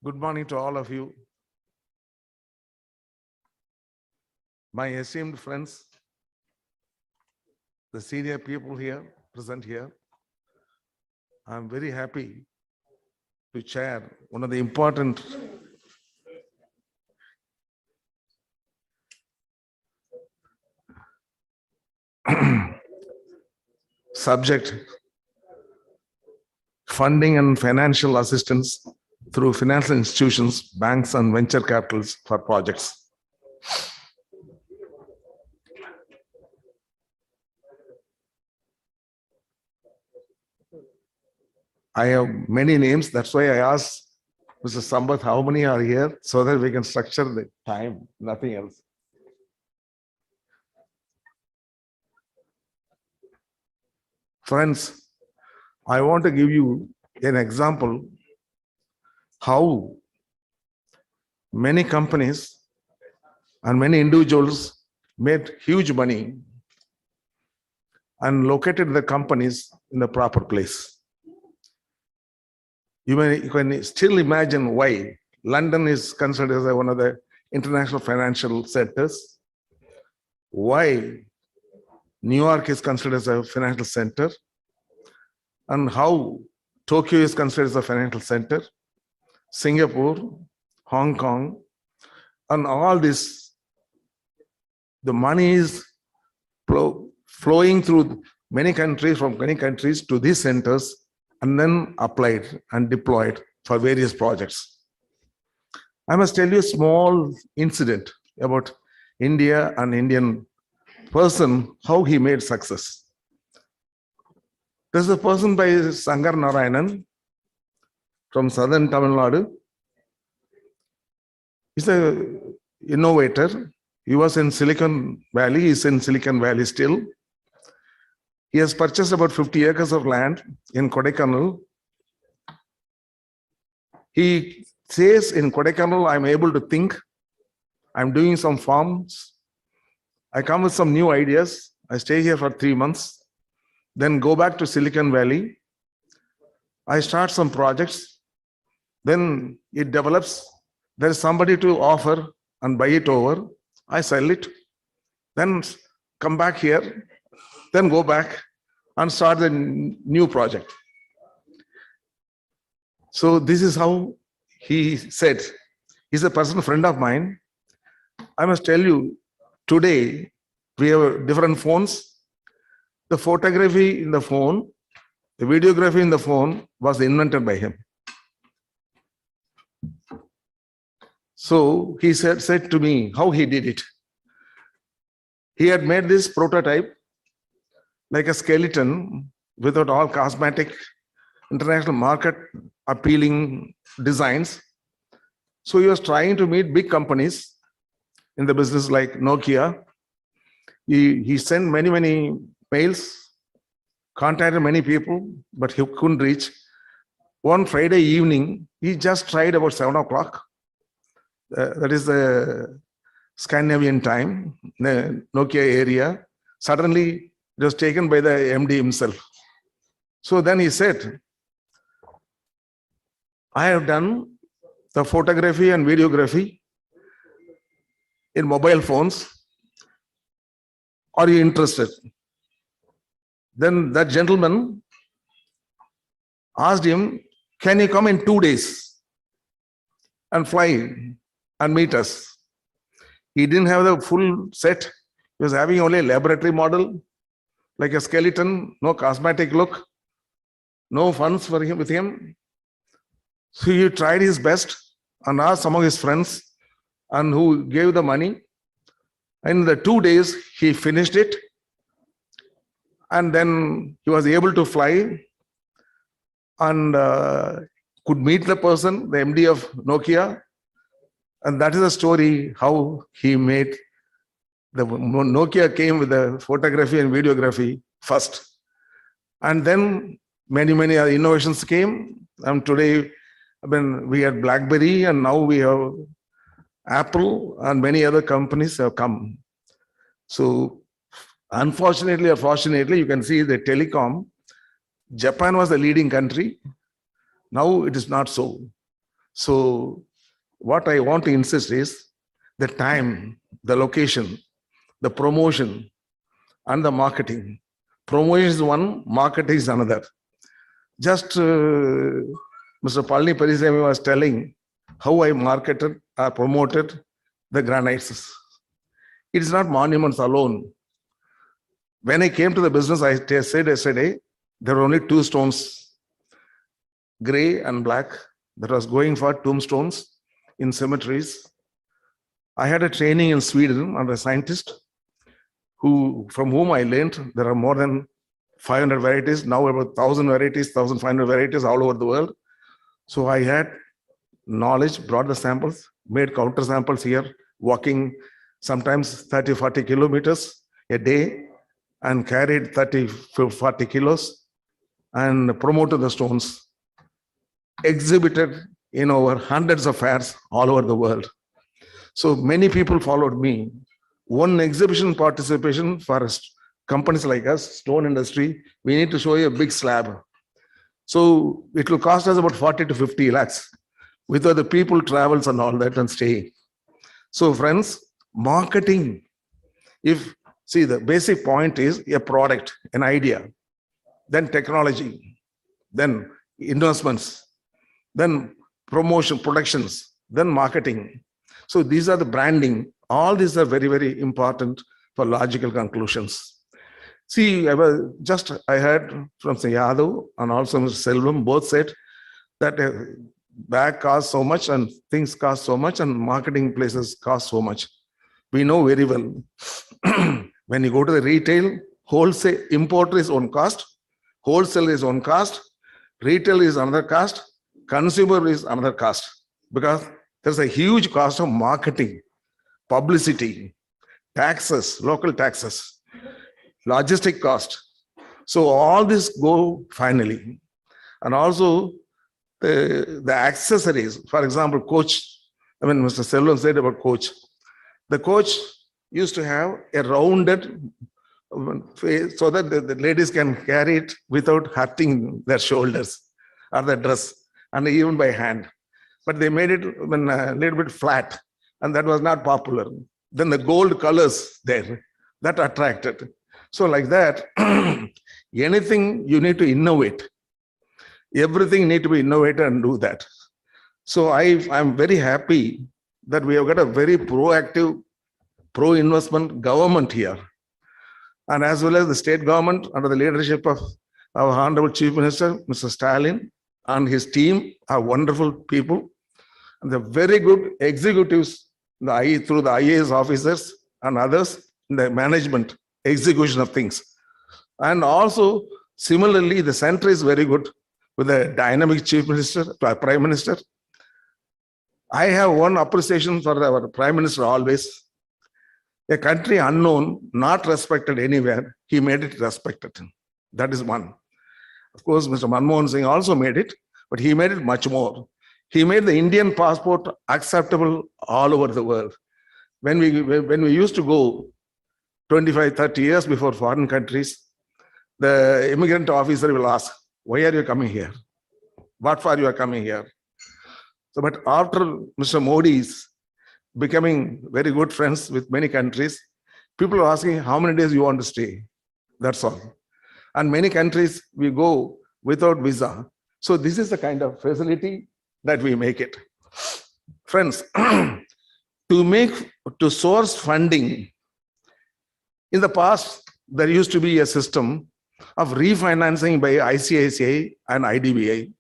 Good morning to all of you. My esteemed friends, the senior people here, present here. I'm very happy to chair one of the important subject, funding and financial assistance through financial institutions, banks and venture capitals for projects. I have many names. That's why I asked Mr. Sambath how many are here so that we can structure the time, nothing else. Friends, I want to give you an example how many companies and many individuals made huge money and located the companies in the proper place. You can still imagine why London is considered as one of the international financial centers, why New York is considered as a financial center, and how Tokyo is considered as a financial center, Singapore, Hong Kong, and all this, the money is flowing through many countries, from many countries to these centers, and then applied and deployed for various projects. I must tell you a small incident about India and Indian person, how he made success. There's a person by Sangar Narayanan from southern Tamil Nadu. He's an innovator. He was in Silicon Valley. He's in Silicon Valley still. He has purchased about 50 acres of land in Kodaikanal. He says in Kodaikanal, I'm able to think. I'm doing some farms. I come with some new ideas. I stay here for 3 months. Then go back to Silicon Valley. I start some projects. Then it develops. There is somebody to offer and buy it over. I sell it. Then come back here. Then go back and start the new project. So this is how he said. He's a personal friend of mine. I must tell you, today we have different phones. The photography in the phone, the videography in the phone was invented by him. So he said to me how he did it. He had made this prototype like a skeleton without all cosmetic, international market appealing designs. So he was trying to meet big companies in the business like Nokia. He sent many mails, contacted many people, but he couldn't reach. One Friday evening, he just tried about 7 o'clock. That is the Scandinavian time, the Nokia area. Suddenly, it was taken by the MD himself. So then he said, I have done the photography and videography in mobile phones. Are you interested? Then that gentleman asked him, can you come in 2 days and fly and meet us? He didn't have the full set. He was having only a laboratory model, like a skeleton, no cosmetic look, no funds for him with him. So he tried his best and asked some of his friends and who gave the money. In the 2 days, he finished it. And then he was able to fly and could meet the person, the MD of Nokia. And that is the story how he made the Nokia came with the photography and videography first. And then many other innovations came. And today, we had BlackBerry and now we have Apple and many other companies have come. So unfortunately or fortunately, you can see the telecom. Japan was the leading country. Now it is not so. So what I want to insist is the time, the location, the promotion, and the marketing. Promotion is one, marketing is another. Just Mr. Palni Parisamy was telling how I marketed or promoted the granites. It is not monuments alone. When I came to the business, I said yesterday, there were only two stones, gray and black, that was going for tombstones in cemeteries. I had a training in Sweden under a scientist from whom I learned there are more than 500 varieties, now about 1,000 varieties, 1,500 varieties all over the world. So I had knowledge, brought the samples, made counter samples here, walking sometimes 30, 40 kilometers a day and carried 30, 40 kilos and promoted the stones, exhibited in over hundreds of fairs all over the world. So many people followed me. One exhibition participation for companies like us, stone industry, we need to show you a big slab. So it will cost us about 40 to 50 lakhs without the people travels and all that and stay. So friends, marketing, see the basic point is a product, an idea, then technology, then investments, then promotion, productions, then marketing. So these are the branding. All these are very, very important for logical conclusions. See, I heard from Yadav and also Mr. Selvam, both said that bag costs so much and things cost so much and marketing places cost so much. We know very well. When you go to the retail, wholesale, importer is one cost, wholesale is one cost, retail is another cost, consumer is another cost, because there's a huge cost of marketing, publicity, taxes, local taxes, logistic cost. So all this go finally. And also the accessories, for example, coach, Mr. Selvam said about coach. The coach used to have a rounded face so that the ladies can carry it without hurting their shoulders or their dress, and even by hand. But they made it a little bit flat, and that was not popular. Then the gold colors there, that attracted. So like that, anything you need to innovate. Everything need to be innovated and do that. So I'm very happy that we have got a very proactive, pro-investment government here. And as well as the state government under the leadership of our Honorable Chief Minister, Mr. Stalin, and his team are wonderful people. And they're very good executives through the IAS officers and others in the management, execution of things. And also, similarly, the center is very good with the dynamic Chief Minister, Prime Minister. I have one appreciation for our Prime Minister always. A country unknown, not respected anywhere, he made it respected. That is one. Of course, Mr. Manmohan Singh also made it, but he made it much more. He made the Indian passport acceptable all over the world. When we used to go 25, 30 years before foreign countries, the immigrant officer will ask, why are you coming here? What for you are coming here? So, but after Mr. Modi's becoming very good friends with many countries, people are asking how many days you want to stay. That's all. And many countries we go without visa. So this is the kind of facility that we make it. Friends, to source funding, in the past, there used to be a system of refinancing by ICICI and IDBI.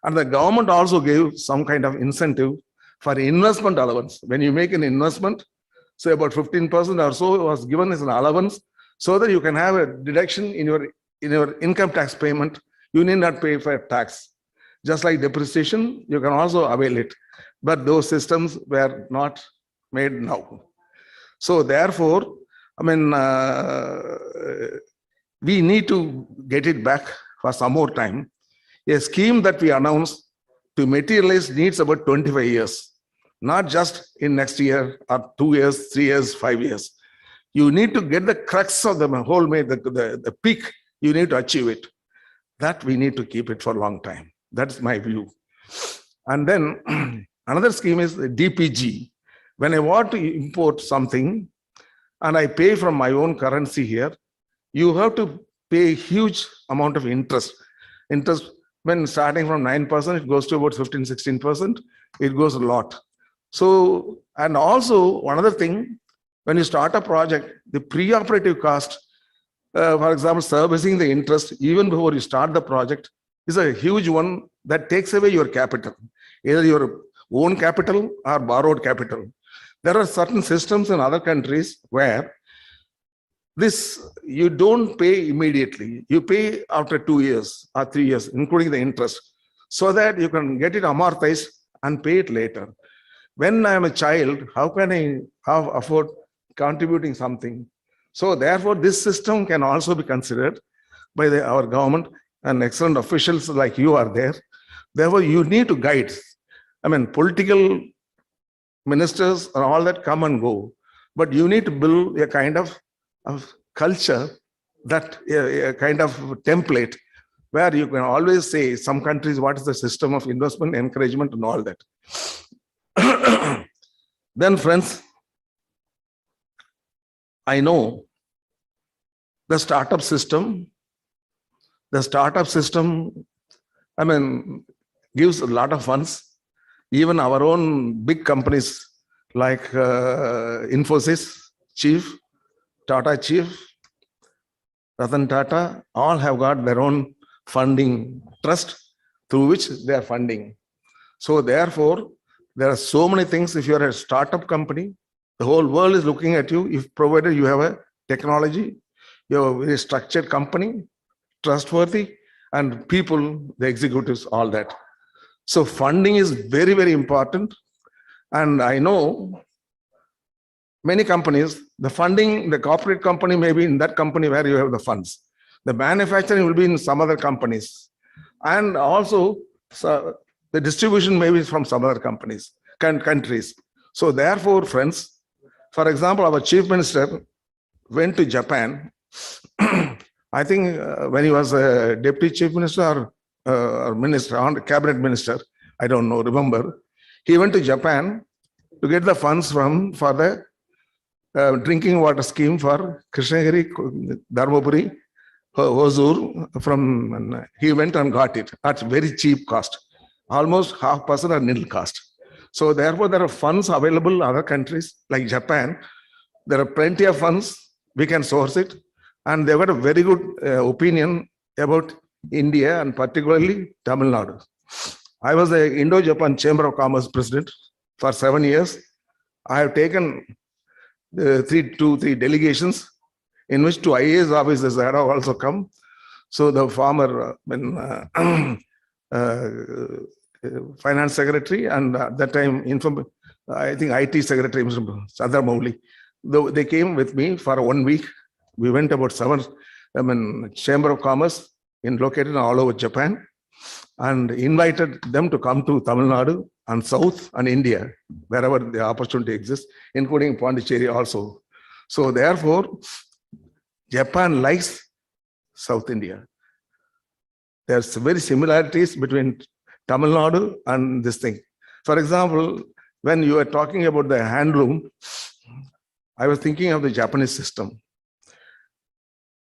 And the government also gave some kind of incentive for investment allowance. When you make an investment, say about 15% or so was given as an allowance, so that you can have a deduction in your income tax payment. You need not pay for tax. Just like depreciation, you can also avail it. But those systems were not made now. So therefore, we need to get it back for some more time. A scheme that we announced to materialize needs about 25 years. Not just in next year or 2 years, 3 years, 5 years. You need to get the crux of the whole, the peak, you need to achieve it. That we need to keep it for a long time. That's my view. And then another scheme is the DPG. When I want to import something and I pay from my own currency here, you have to pay a huge amount of interest. Interest, when starting from 9%, it goes to about 15, 16%. It goes a lot. So, and also one other thing, when you start a project, the pre-operative cost, for example, servicing the interest even before you start the project is a huge one that takes away your capital, either your own capital or borrowed capital. There are certain systems in other countries where this you don't pay immediately. You pay after 2 years or 3 years, including the interest, so that you can get it amortized and pay it later. When I am a child, how can I afford contributing something? So therefore, this system can also be considered by our government, and excellent officials like you are there. Therefore, you need to guide. I mean, political ministers and all that come and go, but you need to build a kind of culture, that a kind of template where you can always say some countries, what is the system of investment, encouragement and all that. Then friends, I know the startup system, I mean, gives a lot of funds. Even our own big companies like Infosys chief, Tata chief, Ratan Tata, all have got their own funding trust through which they are funding. So therefore, there are so many things. If you are a startup company, the whole world is looking at you. If provided you have a technology, you have a very structured company, trustworthy, and people, the executives, all that. So funding is very, very important. And I know many companies, the funding, the corporate company may be in that company where you have the funds. The manufacturing will be in some other companies. And also, so the distribution may be from some other countries. So therefore, friends, for example, our chief minister went to Japan. I think when he was a deputy chief minister or minister, or cabinet minister, I don't know, remember, he went to Japan to get the funds for the drinking water scheme for Krishnagiri, Dharmapuri, Hosur. From he went and got it at very cheap cost, almost 0.5% or nil cost. So therefore, there are funds available in other countries like Japan. There are plenty of funds. We can source it, and they've got a very good opinion about India and particularly Tamil Nadu. I was the Indo-Japan Chamber of Commerce president for 7 years. I have taken 3 delegations, in which 2 IAS officers have also come. So the former finance secretary and at that time I think IT secretary, Mr. Sadar Mowli, they came with me for 1 week. We went about 7 Chamber of Commerce located all over Japan, and invited them to come to Tamil Nadu and South and India, wherever the opportunity exists, including Pondicherry also. So therefore, Japan likes South India. There's very similarities between Tamil Nadu and this thing. For example, when you are talking about the handloom, I was thinking of the Japanese system.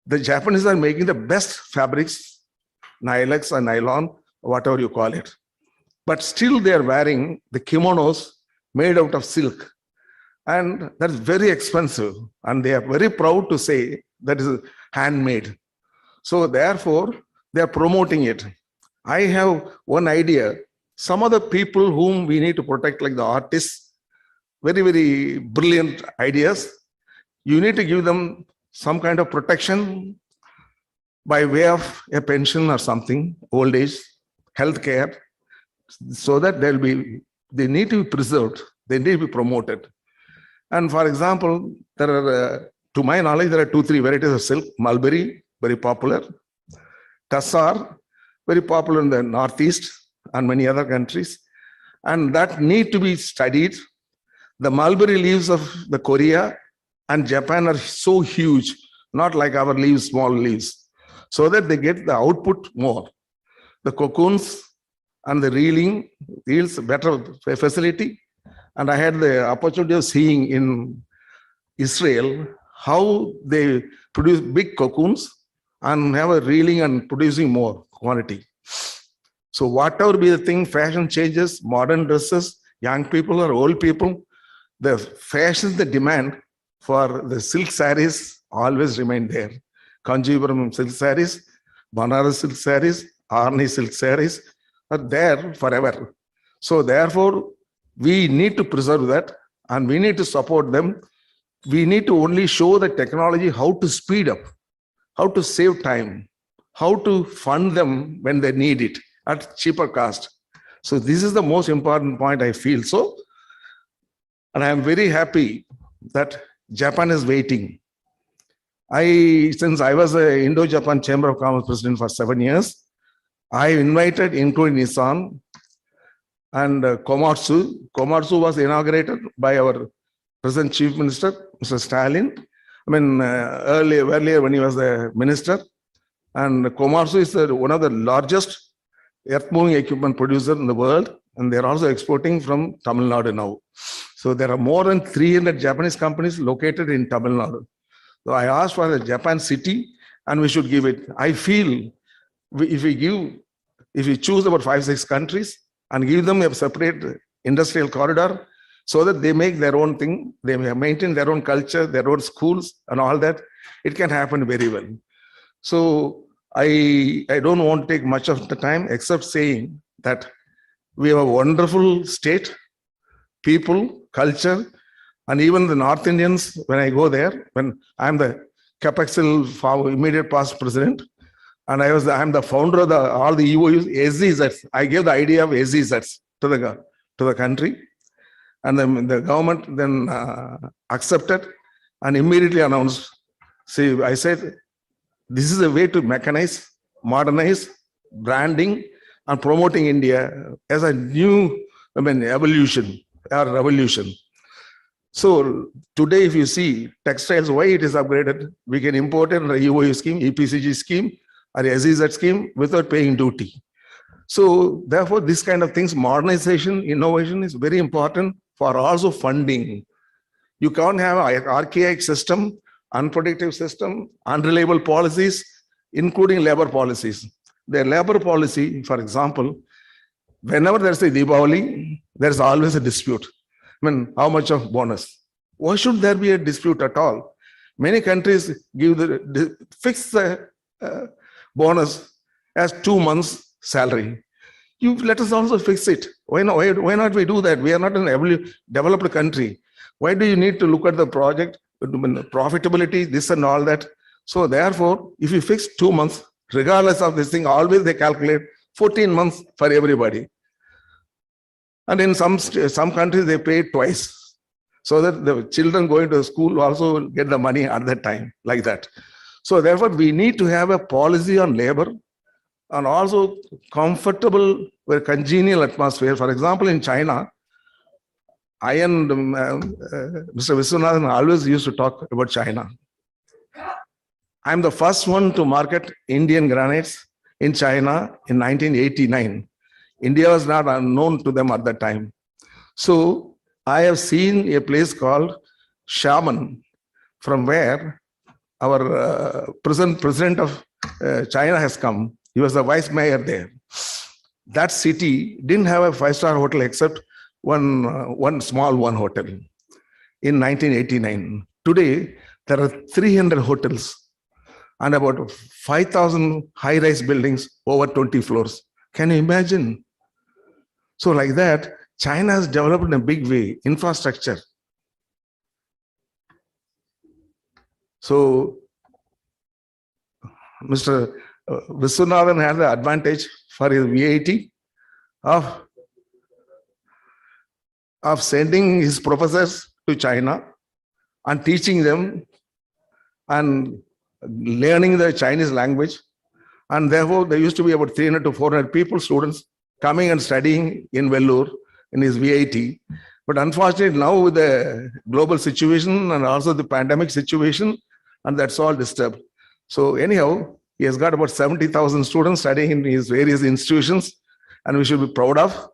The Japanese are making the best fabrics, nylex or nylon, whatever you call it. But still they are wearing the kimonos made out of silk. And that's very expensive. And they are very proud to say that is handmade. So therefore, they are promoting it. I have one idea. Some of the people whom we need to protect, like the artists, very, very brilliant ideas, you need to give them some kind of protection by way of a pension or something, old age, health care, so that they need to be preserved, they need to be promoted. And for example, there are, to my knowledge, there are 2-3 varieties of silk. Mulberry, very popular. Tassar, very popular in the Northeast and many other countries. And that need to be studied. The mulberry leaves of the Korea and Japan are so huge, not like our leaves, small leaves, so that they get the output more. The cocoons and the yields better facility. And I had the opportunity of seeing in Israel how they produce big cocoons and have a reeling and producing more quantity. So whatever be the thing, fashion changes, modern dresses, young people or old people, the fashion, the demand for the silk sarees always remain there. Kanjipuram silk sarees, Banaras silk sarees, Arni silk sarees are there forever. So therefore, we need to preserve that and we need to support them. We need to only show the technology how to speed up, how to save time, how to fund them when they need it at cheaper cost. So this is the most important point I feel so. And I am very happy that Japan is waiting. Since I was a Indo-Japan Chamber of Commerce president for 7 years, I invited, including Nissan and Komatsu. Komatsu was inaugurated by our present Chief Minister, Mr. Stalin. I mean, earlier when he was the minister. And Komatsu is one of the largest earth-moving equipment producer in the world. And they're also exporting from Tamil Nadu now. So there are more than 300 Japanese companies located in Tamil Nadu. So I asked for the Japan city and we should give it. I feel if we choose about 5-6 countries and give them a separate industrial corridor so that they make their own thing, they maintain their own culture, their own schools and all that, it can happen very well. So I don't want to take much of the time except saying that we have a wonderful state, people, culture, and even the North Indians, when I go there, when I'm the Capexil immediate past president, and I'm the founder of all the EOUs, SEZs. I gave the idea of SEZs to the country, and then the government then accepted and immediately announced. See, I said, this is a way to mechanize, modernize, branding, and promoting India as a new, evolution or revolution. So today, if you see textiles, why it is upgraded, we can import it in the EOU scheme, EPCG scheme, or SEZ scheme without paying duty. So therefore, this kind of things, modernization, innovation is very important for also funding. You can't have an archaic system, unpredictable system, unreliable policies, including labor policies. The labor policy, for example, whenever there's a Diwali, there's always a dispute. How much of bonus? Why should there be a dispute at all? Many countries fix the bonus as 2 months salary. You let us also fix it. Why not we do that? We are not an developed country. Why do you need to look at the project, profitability, this and all that? So therefore, if you fix 2 months, regardless of this thing, always they calculate 14 months for everybody. And in some countries, they pay twice, so that the children going to school also get the money at that time, like that. So therefore, we need to have a policy on labor and also comfortable, congenial atmosphere. For example, in China, I and Mr. Viswanathan always used to talk about China. I'm the first one to market Indian granites in China in 1989. India was not unknown to them at that time. So I have seen a place called Xiamen, from where our president of China has come. He was the vice mayor there. That city didn't have a 5-star hotel except one small hotel in 1989. Today, there are 300 hotels and about 5,000 high-rise buildings over 20 floors. Can you imagine? So like that, China has developed in a big way, infrastructure. So Mr. Viswanathan had the advantage for his VAT of sending his professors to China and teaching them and learning the Chinese language. And therefore, there used to be about 300 to 400 people, students, coming and studying in Vellore in his VAT. But unfortunately, now with the global situation and also the pandemic situation, and that's all disturbed. So anyhow, he has got about 70,000 students studying in his various institutions. and we should be proud of.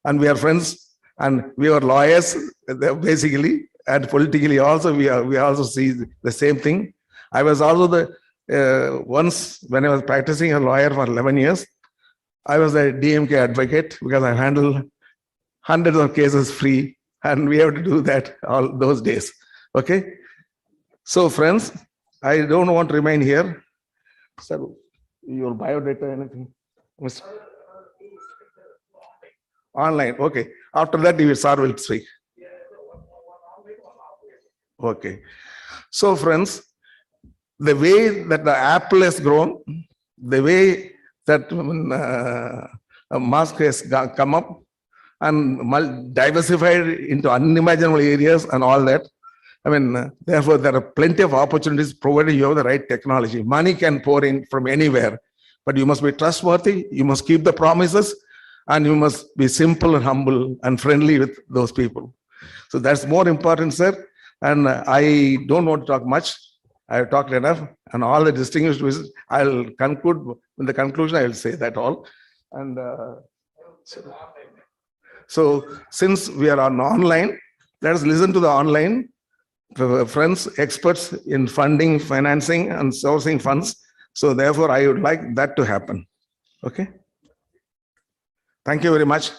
And we are friends, and we are lawyers, basically, and politically also, we also see the same thing. I was also once when I was practicing a lawyer for 11 years, I was a DMK advocate because I handle hundreds of cases free, and we have to do that all those days. Okay. So friends, I don't want to remain here. Sir, your biodata, anything? Online. Okay. After that, sir will speak. Okay. So friends, the way that the apple has grown, the way that a mosque has come up and diversified into unimaginable areas and all that. I mean, therefore, there are plenty of opportunities provided you have the right technology. Money can pour in from anywhere, but you must be trustworthy, you must keep the promises, and you must be simple and humble and friendly with those people. So that's more important, sir. And I don't want to talk much. I have talked enough, and all the distinguished visitors, I'll conclude, in the conclusion, I will say that all. And so since we are on online, let us listen to the online friends, experts in funding, financing, and sourcing funds. So therefore, I would like that to happen. Okay. Thank you very much.